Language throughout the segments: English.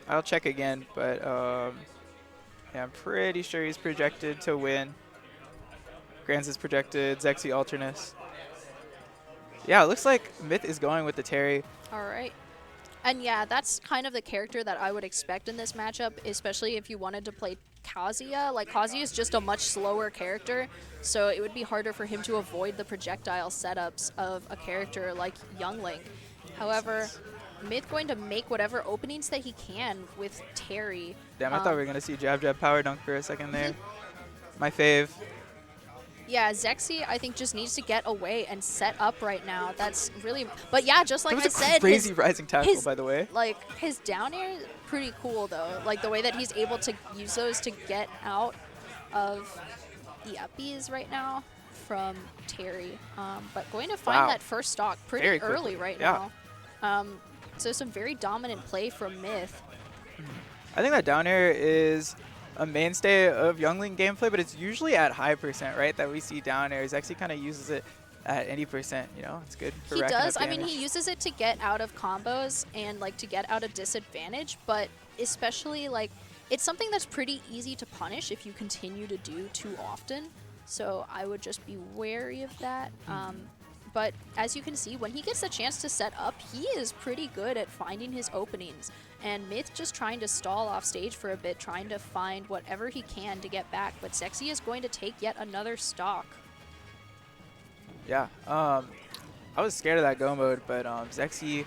I'll check again, but yeah, I'm pretty sure he's projected to win. Grants is projected, Zexyyy alternates. Yeah, it looks like Myth is going with the Terry. All right. And yeah, that's kind of the character that I would expect in this matchup, especially if you wanted to play Kazuya. Like, Kazuya is just a much slower character, so it would be harder for him to avoid the projectile setups of a character like Young Link. However, Myth going to make whatever openings that he can with Terry. Damn, I thought we were going to see Jab Jab Power Dunk for a second there. My fave. Yeah, Zexyyy, I think, just needs to get away and set up right now. That's really... But yeah, just like I said... That was a crazy rising tackle, by the way. Like, his down air is pretty cool, though. Like, the way that he's able to use those to get out of the uppies right now from Terry. But going to find that first stock pretty early right now. So some very dominant play from Myth. I think that down air is a mainstay of Youngling gameplay, but it's usually at high percent, right? That we see down air. Zexyyy kind of uses it at any percent, you know? It's good for He racking does. up I mean, damage. he uses it to get out of combos and, like, to get out of disadvantage, but especially, like, it's something that's pretty easy to punish if you continue to do too often. So I would just be wary of that. But as you can see, when he gets the chance to set up, he is pretty good at finding his openings. And Myth just trying to stall off stage for a bit, trying to find whatever he can to get back. But Zexyyy is going to take yet another stock. Yeah. I was scared of that go mode, but Zexyyy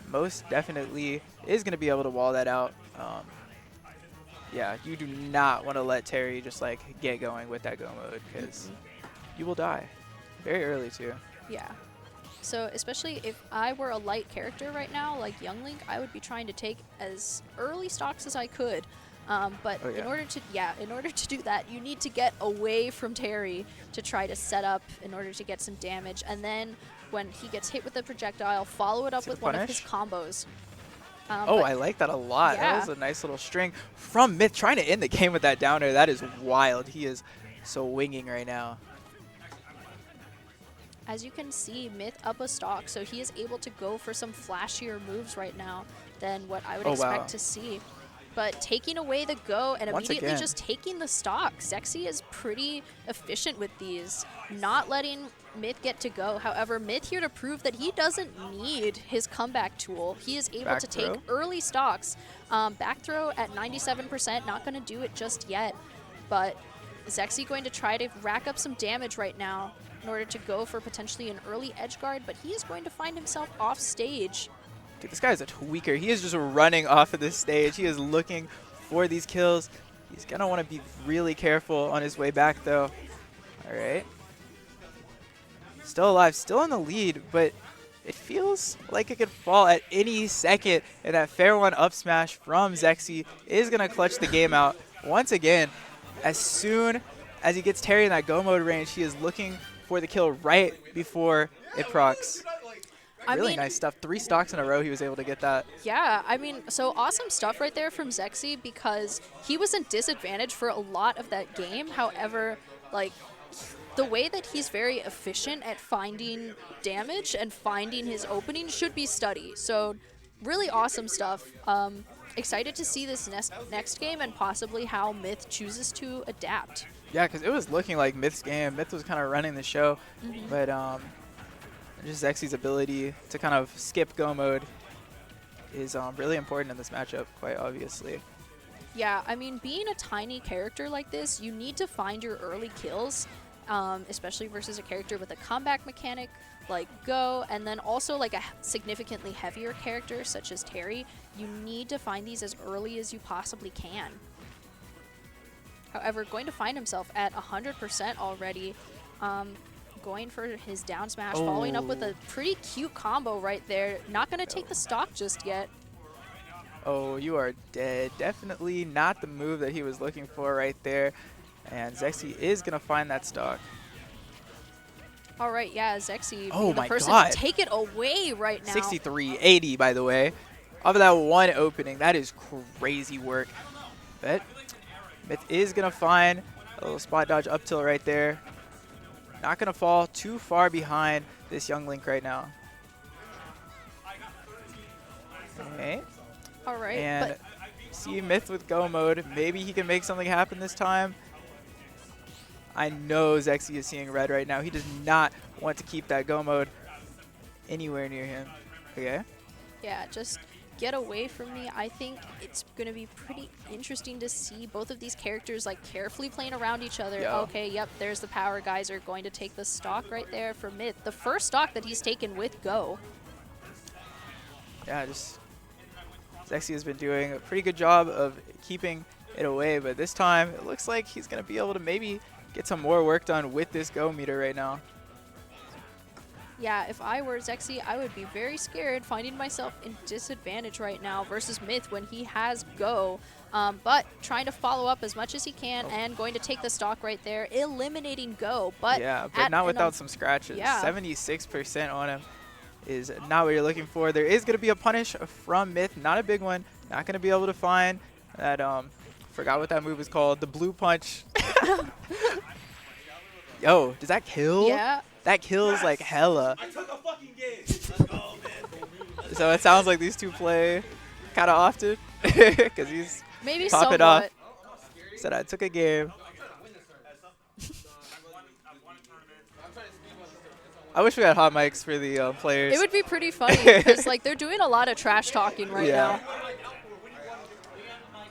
most definitely is going to be able to wall that out. Yeah, you do not want to let Terry just, like, get going with that go mode, because you will die very early, too. Yeah. So especially if I were a light character right now, like Young Link, I would be trying to take as early stocks as I could. But in order to do that, you need to get away from Terry to try to set up in order to get some damage. And then when he gets hit with the projectile, follow it up with one of his combos. I like that a lot. Yeah. That was a nice little string from Myth, trying to end the game with that down air. That is wild. He is so winging right now. As you can see, Myth up a stock, so he is able to go for some flashier moves right now than what I would expect to see. But taking away the go and immediately just taking the stock. Zexyyy is pretty efficient with these, not letting Myth get to go. However, Myth here to prove that he doesn't need his comeback tool. He is able to take early stocks. Back throw at 97%, not going to do it just yet. But Zexyyy going to try to rack up some damage right now in order to go for potentially an early edge guard, but he is going to find himself off stage. Dude, this guy is a tweaker. He is just running off of this stage. He is looking for these kills. He's going to want to be really careful on his way back, though. All right. Still alive, still in the lead, but it feels like it could fall at any second, and that fair one up smash from Zexyyy is going to clutch the game out. Once again, as soon as he gets Terry in that go mode range, he is looking for the kill right before it procs. Really nice stuff. 3 stocks in a row, he was able to get that. Yeah, I mean, so awesome stuff right there from Zexyyy, because he was in disadvantage for a lot of that game. However, like, the way that he's very efficient at finding damage and finding his opening should be studied. So really awesome stuff. Excited to see this next game and possibly how Myth chooses to adapt. Yeah, because it was looking like Myth's game. Myth was kind of running the show, but just Zexy's ability to kind of skip go mode is really important in this matchup, quite obviously. Yeah, I mean, being a tiny character like this, you need to find your early kills, especially versus a character with a comeback mechanic like Go, and then also like a significantly heavier character such as Terry. You need to find these as early as you possibly can. However, going to find himself at 100% already, going for his down smash, following up with a pretty cute combo right there. Not going to take the stock just yet. Oh, you are dead. Definitely not the move that he was looking for right there. And Zexyyy is going to find that stock. All right, yeah, Zexyyy being the person to take it away right now. 63-80, by the way. Off of that one opening, that is crazy work. But Myth is going to find a little spot dodge up tilt right there. Not going to fall too far behind this Young Link right now. Okay. All right. And see Myth with go mode. Maybe he can make something happen this time. I know Zexyyy is seeing red right now. He does not want to keep that go mode anywhere near him. Okay. Yeah, just get away from me. I think it's going to be pretty interesting to see both of these characters like carefully playing around each other. Yeah. Okay, yep, there's the power geyser going to take the stock right there for Myth. The first stock that he's taken with go. Yeah, just Zexyyy has been doing a pretty good job of keeping it away, but this time it looks like he's going to be able to maybe get some more work done with this go meter right now. Yeah, if I were Zexyyy, I would be very scared finding myself in disadvantage right now versus Myth when he has go. But trying to follow up as much as he can and going to take the stock right there, eliminating go. But yeah, but not without some scratches. Yeah. 76% on him is not what you're looking for. There is going to be a punish from Myth, not a big one. Not going to be able to find that, forgot what that move is called, the blue punch. Yo, does that kill? Yeah. That kills like hella. So it sounds like these two play kind of often because he's maybe popping somewhat. off. Said I took a game. I wish we had hot mics for the players. It would be pretty funny because like they're doing a lot of trash talking right now.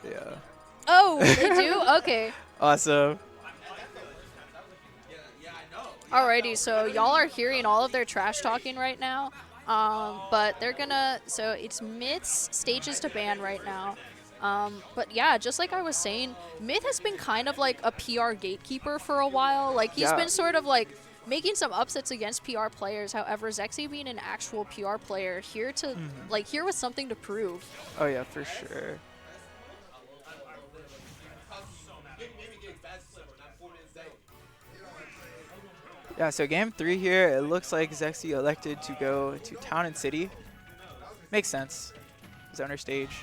Yeah. Oh, they do? Okay. Awesome. Alrighty, so y'all are hearing all of their trash talking right now, but they're gonna, so it's Myth's stages to ban right now. But yeah, just like I was saying, Myth has been kind of like a PR gatekeeper for a while. Like he's been sort of like making some upsets against PR players. However, Zexyyy being an actual PR player here to like here with something to prove. Oh yeah, for sure. Yeah, so game 3 here, it looks like Zexyyy elected to go to Town and City. Makes sense. Zoner stage.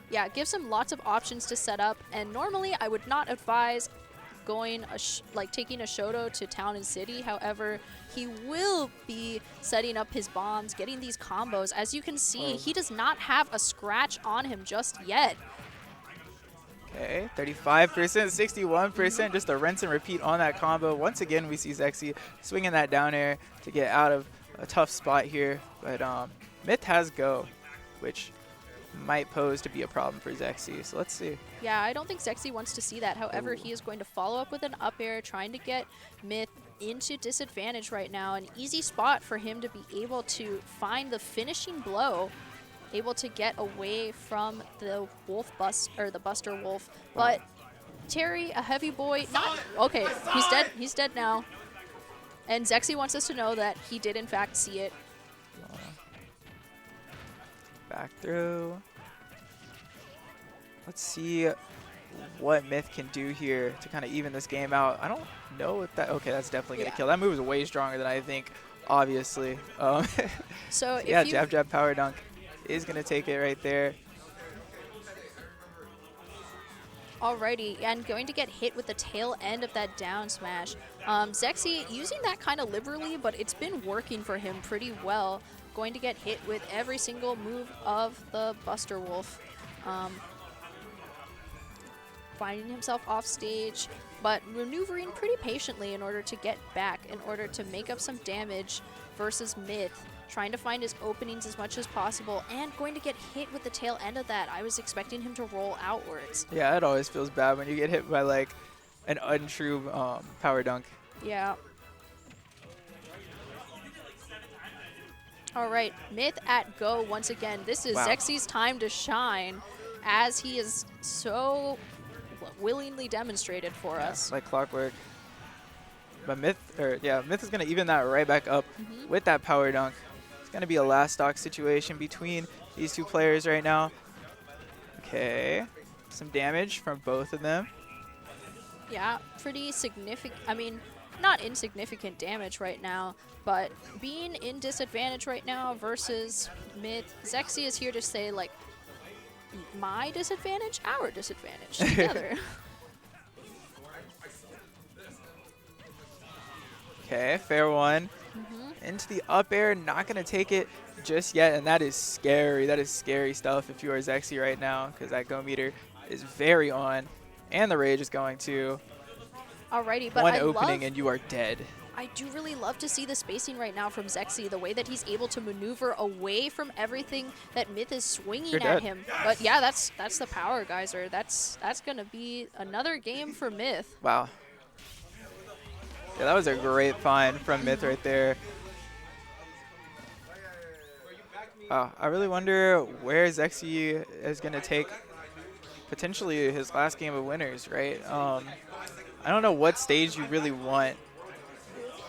Yeah, it gives him lots of options to set up, and normally I would not advise going taking a Shoto to Town and City. However, he will be setting up his bombs, getting these combos. As you can see, he does not have a scratch on him just yet. Okay, 35%, 61%, just a rinse and repeat on that combo. Once again, we see Zexyyy swinging that down air to get out of a tough spot here. But Myth has go, which might pose to be a problem for Zexyyy. So let's see. Yeah, I don't think Zexyyy wants to see that. However, he is going to follow up with an up air, trying to get Myth into disadvantage right now. An easy spot for him to be able to find the finishing blow. Able to get away from the wolf bust or the Buster Wolf, but Terry, a heavy boy, not okay. He's dead. He's dead now, and Zexyyy wants us to know that he did in fact see it. Back through. Let's see what Myth can do here to kind of even this game out. I don't know if that. Okay, that's definitely gonna kill. That move is way stronger than I think. Obviously. So yeah, jab jab power dunk is going to take it right there. Alrighty, and going to get hit with the tail end of that down smash. Zexyyy using that kind of liberally, but it's been working for him pretty well. Going to get hit with every single move of the Buster Wolf. Finding himself off stage, but maneuvering pretty patiently in order to get back, in order to make up some damage versus Myth. Trying to find his openings as much as possible, and going to get hit with the tail end of that. I was expecting him to roll outwards. Yeah, it always feels bad when you get hit by like an untrue power dunk. Yeah. All right, Myth at go once again. This is Zexyyy's time to shine, as he is so willingly demonstrated for us. Like clockwork. But Myth is gonna even that right back up with that power dunk. It's gonna be a last stock situation between these two players right now. Okay, some damage from both of them. Yeah, pretty significant. I mean, not insignificant damage right now, but being in disadvantage right now versus Myth, Zexyyy is here to say like, my disadvantage, our disadvantage together. Okay, fair one. into the up air, not going to take it just yet, and that is scary. That is scary stuff if you are Zexyyy right now, because that go meter is very on, and the rage is going to. Alrighty, but one opening and you are dead. I do really love to see the spacing right now from Zexyyy, the way that he's able to maneuver away from everything that Myth is swinging at him. But yeah, that's the power geyser. That's going to be another game for Myth. Wow. Yeah, that was a great find from Myth right there. Wow, I really wonder where Zexyyy is going to take potentially his last game of winners, right? I don't know what stage you really want.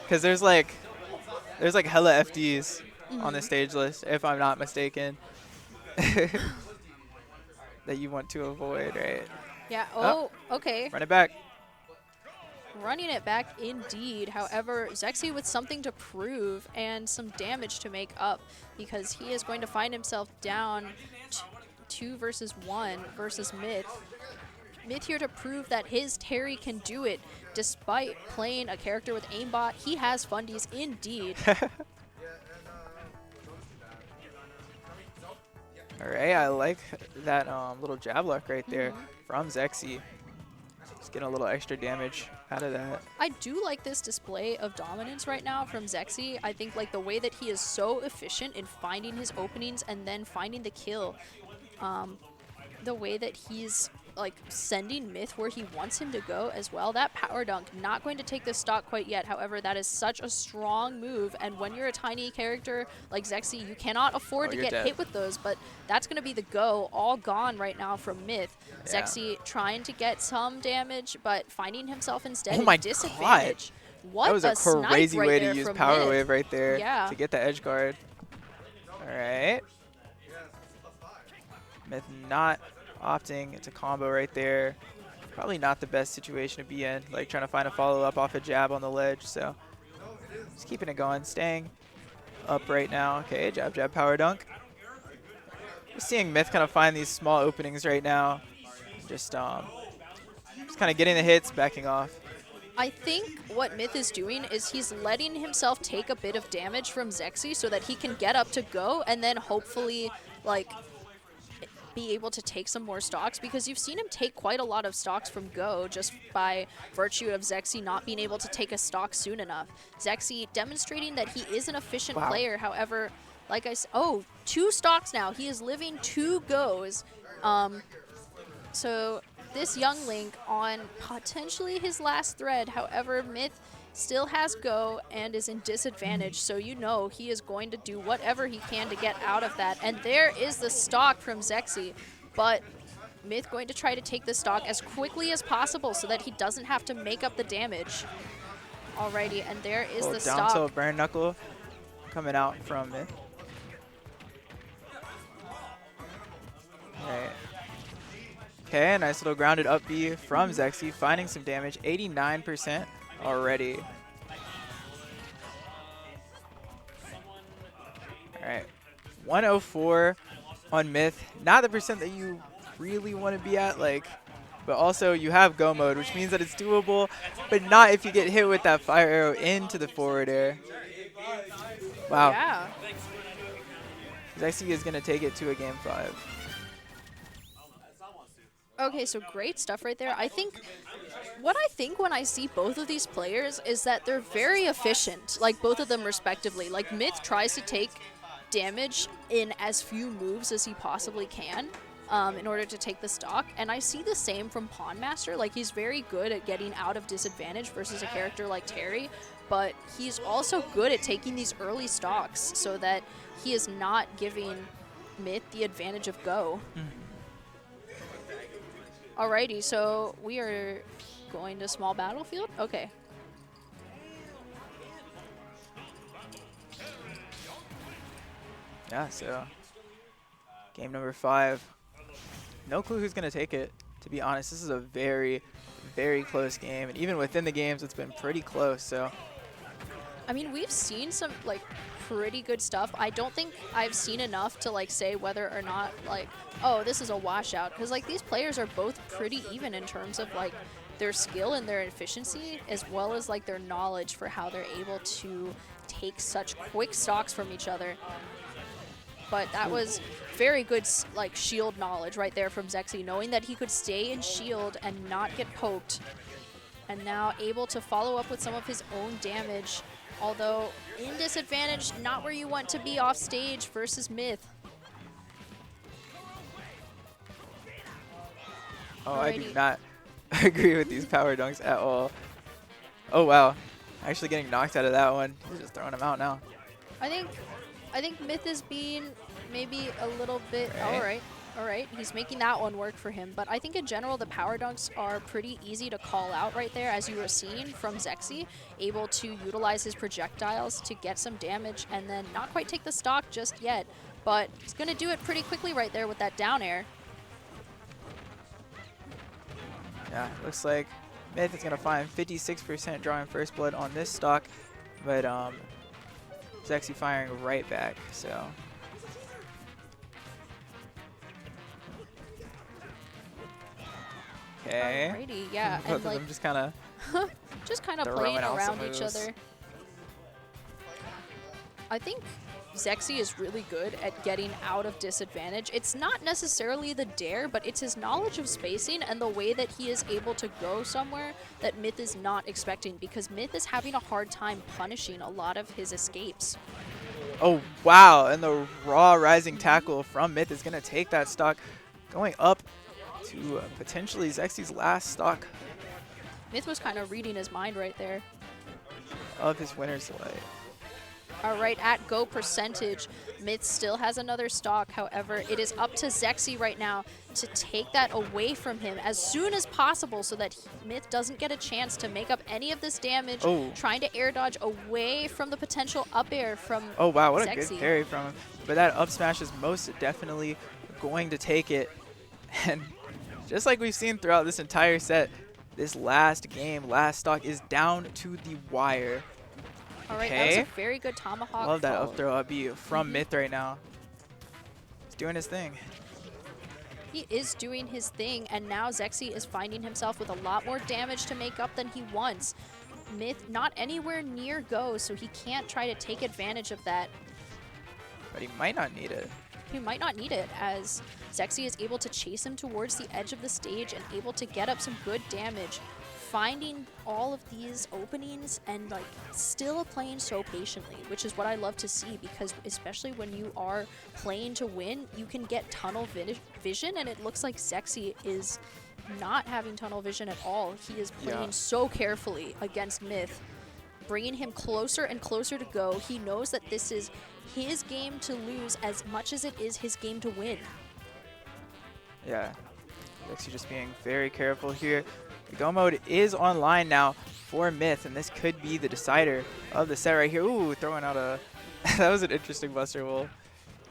Because there's like hella FDs on the stage list, if I'm not mistaken, that you want to avoid, right? Yeah, oh, okay. Run it back. Running it back indeed. However, Zexyyy with something to prove and some damage to make up, because he is going to find himself down 2 versus 1 versus Myth. Myth here to prove that his Terry can do it despite playing a character with aimbot. He has fundies indeed. All right, I like that little jab lock right there from Zexyyy. Just getting a little extra damage out of that. I do like this display of dominance right now from Zexyyy. I think like the way that he is so efficient in finding his openings and then finding the kill. The way that he's like sending Myth where he wants him to go as well. That power dunk, not going to take the stock quite yet. However, that is such a strong move. And when you're a tiny character like Zexyyy, you cannot afford to get hit with those. But that's going to be the go, all gone right now from Myth. Yeah. Zexyyy trying to get some damage, but finding himself instead in disadvantage. What that was a crazy way to use Power Wave right there to get the edge guard. All right. Myth not opting. It's a combo right there. Probably not the best situation to be in, like trying to find a follow-up off a jab on the ledge. So just keeping it going, staying up right now. Okay, jab, jab, power dunk. We're seeing Myth kind of find these small openings right now. Just kind of getting the hits, backing off. I think what Myth is doing is he's letting himself take a bit of damage from Zexyyy so that he can get up to go and then hopefully like be able to take some more stocks, because you've seen him take quite a lot of stocks from Go just by virtue of Zexyyy not being able to take a stock soon enough. Zexyyy demonstrating that he is an efficient player. However, like I said, 2 stocks now. He is living 2 goes. So this young Link on potentially his last thread. However, Myth still has Go and is in disadvantage, so you know he is going to do whatever he can to get out of that. And there is the stock from Zexyyy, but Myth going to try to take the stock as quickly as possible so that he doesn't have to make up the damage. Alrighty, and there is the stock. Down tilt bare knuckle coming out from Myth. Alright. Okay, nice little grounded up B from Zexyyy, finding some damage, 89%. Already. All right, 104 on Myth. Not the percent that you really want to be at, like, but also you have go mode, which means that it's doable, but not if you get hit with that fire arrow into the forward air. Wow. Yeah. Zexyyy is going to take it to a game 5. Okay, so great stuff right there. What I think when I see both of these players is that they're very efficient, like both of them respectively. Like Myth tries to take damage in as few moves as he possibly can in order to take the stock. And I see the same from Pawn Master. Like he's very good at getting out of disadvantage versus a character like Terry, but he's also good at taking these early stocks so that he is not giving Myth the advantage of Go. Alrighty, so we are going to small battlefield? Okay. Yeah, so game number 5. No clue who's going to take it, to be honest. This is a very, very close game. And even within the games, it's been pretty close, so. I mean, we've seen some, like, pretty good stuff. I don't think I've seen enough to, like, say whether or not, like, oh, this is a washout. Because, like, these players are both pretty even in terms of, like, their skill and their efficiency, as well as, like, their knowledge for how they're able to take such quick stocks from each other. But that was very good like shield knowledge right there from Zexyyy, knowing that he could stay in shield and not get poked. And now able to follow up with some of his own damage. Although in disadvantage, not where you want to be off stage versus Myth. Oh, alrighty. I do not agree with these power dunks at all. Oh, wow. Actually getting knocked out of that one. He's just throwing him out now. I think Myth is being maybe a little bit... Okay. All right. He's making that one work for him. But I think in general, the power dunks are pretty easy to call out right there, as you were seeing from Zexyyy, able to utilize his projectiles to get some damage and then not quite take the stock just yet. But he's going to do it pretty quickly right there with that down air. Yeah, looks like Myth is going to find 56% drawing first blood on this stock, but Zexyyy firing right back, so. Okay. Alrighty, yeah. Both of them just kind of playing around each other. I think Zexyyy is really good at getting out of disadvantage. It's not necessarily the dare, but it's his knowledge of spacing and the way that he is able to go somewhere that Myth is not expecting, because Myth is having a hard time punishing a lot of his escapes. Oh, wow. And the raw rising tackle from Myth is going to take that stock, going up to potentially Zexyyy's last stock. Myth was kind of reading his mind right there. Of his winner's delay. All right, at go percentage, Myth still has another stock. However, it is up to Zexyyy right now to take that away from him as soon as possible so that Myth doesn't get a chance to make up any of this damage, trying to air dodge away from the potential up air from Oh, wow, what Zexyyy. a good parry from him. But that up smash is most definitely going to take it. And just like we've seen throughout this entire set, this last game, last stock is down to the wire. All right, that was a very good tomahawk. Love that up throw up B from Myth right now. He's doing his thing. He is doing his thing, and now Zexyyy is finding himself with a lot more damage to make up than he wants. Myth not anywhere near go, so he can't try to take advantage of that. But he might not need it. He might not need it, as Zexyyy is able to chase him towards the edge of the stage and able to get up some good damage. Finding all of these openings and like still playing so patiently, which is what I love to see, because especially when you are playing to win, you can get tunnel vision, and it looks like Zexyyy is not having tunnel vision at all. He is playing so carefully against Myth, bringing him closer and closer to go. He knows that this is his game to lose as much as it is his game to win. Yeah, Zexyyy just being very careful here. The go mode is online now for Myth, and this could be the decider of the set right here. Ooh, throwing out a... that was an interesting buster roll.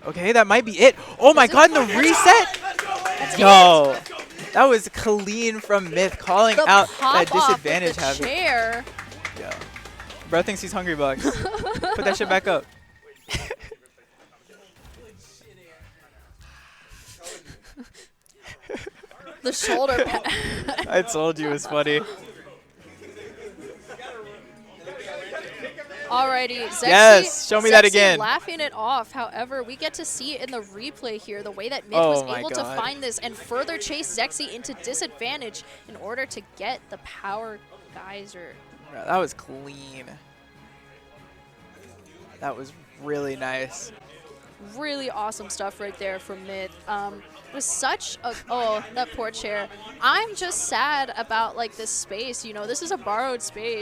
Okay, that might be it. Oh my god, the reset! Yo, that was clean from Myth, calling out that disadvantage habit. Yo, bro thinks he's Hungry Bucks. Put that shit back up. The shoulder pad. I told you it was funny. Alrighty, Zexyyy, yes, show me that again. Laughing it off. However, we get to see it in the replay here, the way that Myth was able to find this and further chase Zexyyy into disadvantage in order to get the power geyser. That was clean. That was really nice. Really awesome stuff right there from Myth. It was such a, oh, that poor chair. I'm just sad about like this space, you know, this is a borrowed space.